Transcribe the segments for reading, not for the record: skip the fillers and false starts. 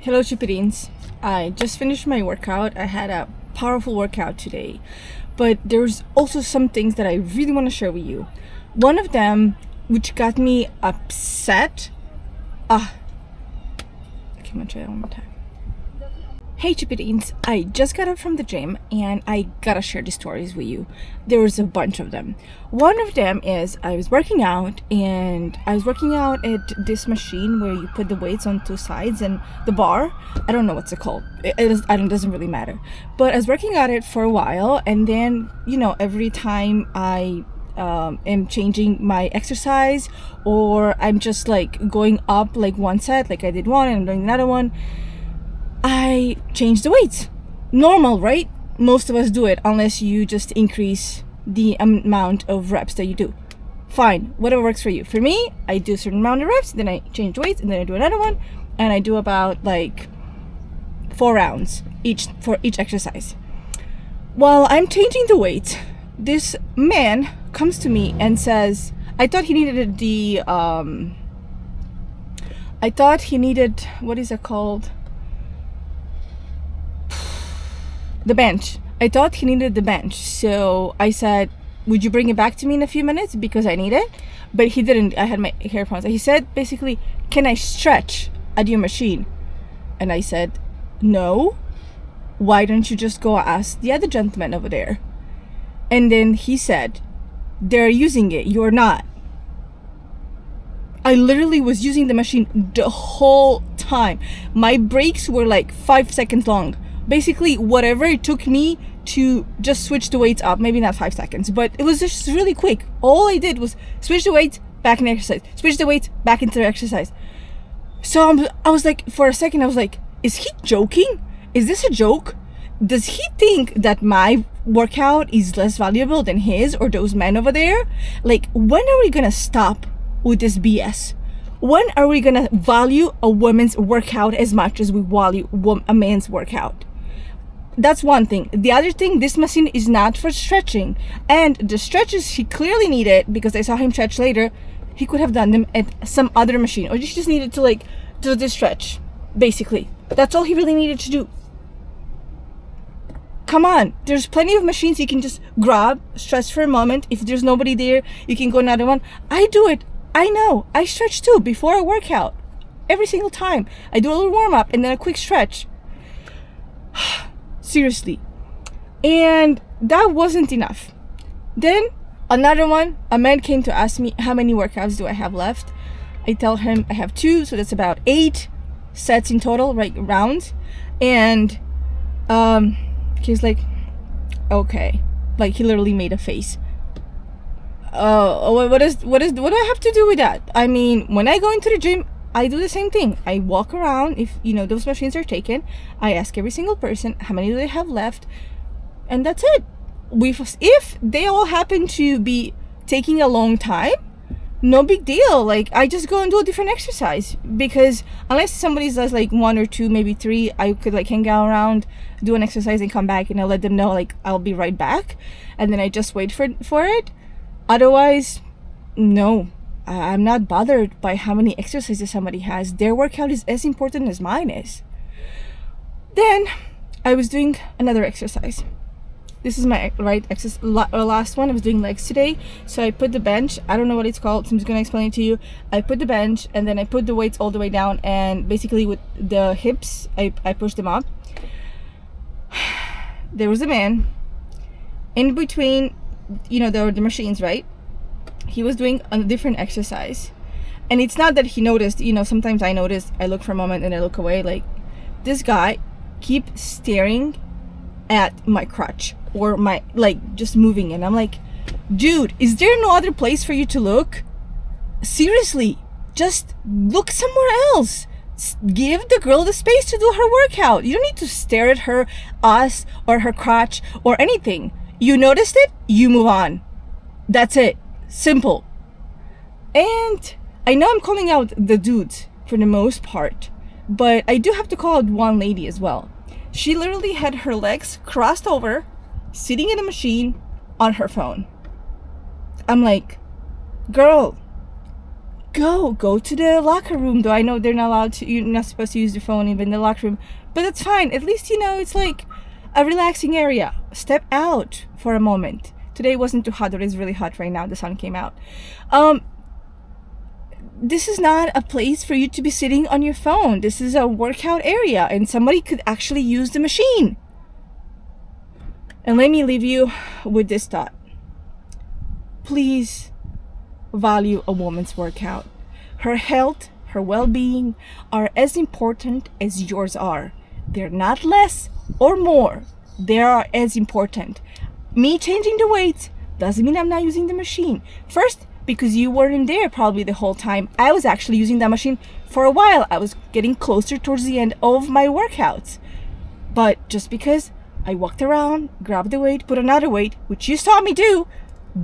Hello Chipirins. I just finished my workout. I had a powerful workout today, but there's also some things that I really want to share with you. One of them, which got me upset. Okay, I'm gonna try that one more time. Hey Chipirins, I just got up from the gym and I gotta share the stories with you. There's a bunch of them. One of them is I was working out at this machine where you put the weights on two sides and the bar. I don't know what's it called. It doesn't really matter. But I was working at it for a while, and then every time I am changing my exercise, or I'm just like going up like one set, like I did one and I'm doing another one, I change the weights. Normal, right? Most of us do it, unless you just increase the amount of reps that you do. Fine, whatever works for you. For me, I do a certain amount of reps, then I change the weights, and then I do another one, and I do about like 4 rounds for each exercise. While I'm changing the weights, this man comes to me and says, I thought he needed what is it called? The bench. I thought he needed the bench. So I said, would you bring it back to me in a few minutes? Because I need it. But he didn't. I had my earphones. He said basically, can I stretch at your machine? And I said, no. Why don't you just go ask the other gentleman over there? And then he said, they're using it. You're not. I literally was using the machine the whole time. My breaks were like 5 seconds long. Basically, whatever it took me to just switch the weights up, maybe not 5 seconds, but it was just really quick. All I did was switch the weights, back in exercise, switch the weights, back into exercise. So I was like, for a second, I was like, is he joking? Is this a joke? Does he think that my workout is less valuable than his or those men over there? Like, when are we gonna stop with this BS? When are we gonna value a woman's workout as much as we value a man's workout? That's one thing. The other thing, this machine is not for stretching. And the stretches he clearly needed, because I saw him stretch later, he could have done them at some other machine. Or he just needed to like do this stretch, basically. That's all he really needed to do. Come on, there's plenty of machines you can just grab, stretch for a moment. If there's nobody there, you can go another one. I do it. I know. I stretch too before a workout. Every single time. I do a little warm up and then a quick stretch. Seriously. And that wasn't enough. Then another one, a man came to ask me how many workouts do I have left. I tell him I have 2, so that's about 8 sets in total, right, rounds. And he's like, okay. Like, he literally made a face. What do I have to do with that? I mean, when I go into the gym, I do the same thing. I walk around. If those machines are taken, I ask every single person how many do they have left, and that's it. If they all happen to be taking a long time, no big deal. Like, I just go and do a different exercise, because unless somebody does like 1 or 2, maybe 3, I could like hang out around, do an exercise, and come back, and I let them know like I'll be right back, and then I just wait for it. Otherwise, no. I'm not bothered by how many exercises somebody has. Their workout is as important as mine is. Then I was doing another exercise. This is my last one. I was doing legs today. So I put the bench. I don't know what it's called, so I'm just going to explain it to you. I put the bench, and then I put the weights all the way down, and basically with the hips, I pushed them up. There was a man in between, the machines, right? He was doing a different exercise, and it's not that he noticed. Sometimes I notice, I look for a moment and I look away. Like, this guy keep staring at my crotch or my, like, just moving, and I'm like, dude, is there no other place for you to look? Seriously, just look somewhere else. Give the girl the space to do her workout. You don't need to stare at her, us, or her crotch or anything. You noticed it, you move on. That's it. Simple. And I know I'm calling out the dudes for the most part, but I do have to call out one lady as well. She literally had her legs crossed over, sitting in a machine on her phone. I'm like, girl, go to the locker room. Though I know they're not allowed to, you're not supposed to use the phone even in the locker room, but that's fine. At least, you know, it's like a relaxing area. Step out for a moment. Today wasn't too hot, but it's really hot right now. The sun came out. This is not a place for you to be sitting on your phone. This is a workout area, and somebody could actually use the machine. And let me leave you with this thought. Please value a woman's workout. Her health, her well-being are as important as yours are. They're not less or more. They are as important. Me changing the weights doesn't mean I'm not using the machine. First, because you weren't there probably the whole time. I was actually using that machine for a while. I was getting closer towards the end of my workouts. But just because I walked around, grabbed the weight, put another weight, which you saw me do,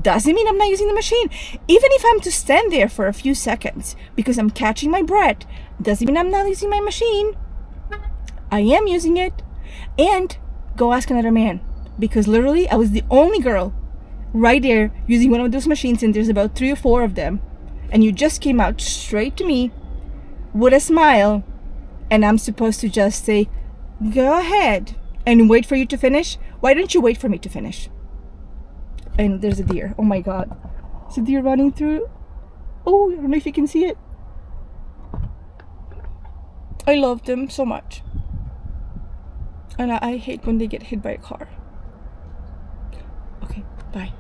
doesn't mean I'm not using the machine. Even if I'm to stand there for a few seconds because I'm catching my breath, doesn't mean I'm not using my machine. I am using it. And go ask another man, because literally I was the only girl right there using one of those machines, and there's about 3 or 4 of them, and you just came out straight to me with a smile, and I'm supposed to just say, go ahead, and wait for you to finish? Why don't you wait for me to finish? And there's a deer. Oh my god. There's a deer running through. Oh, I don't know if you can see it. I love them so much. And I hate when they get hit by a car. Okay, bye.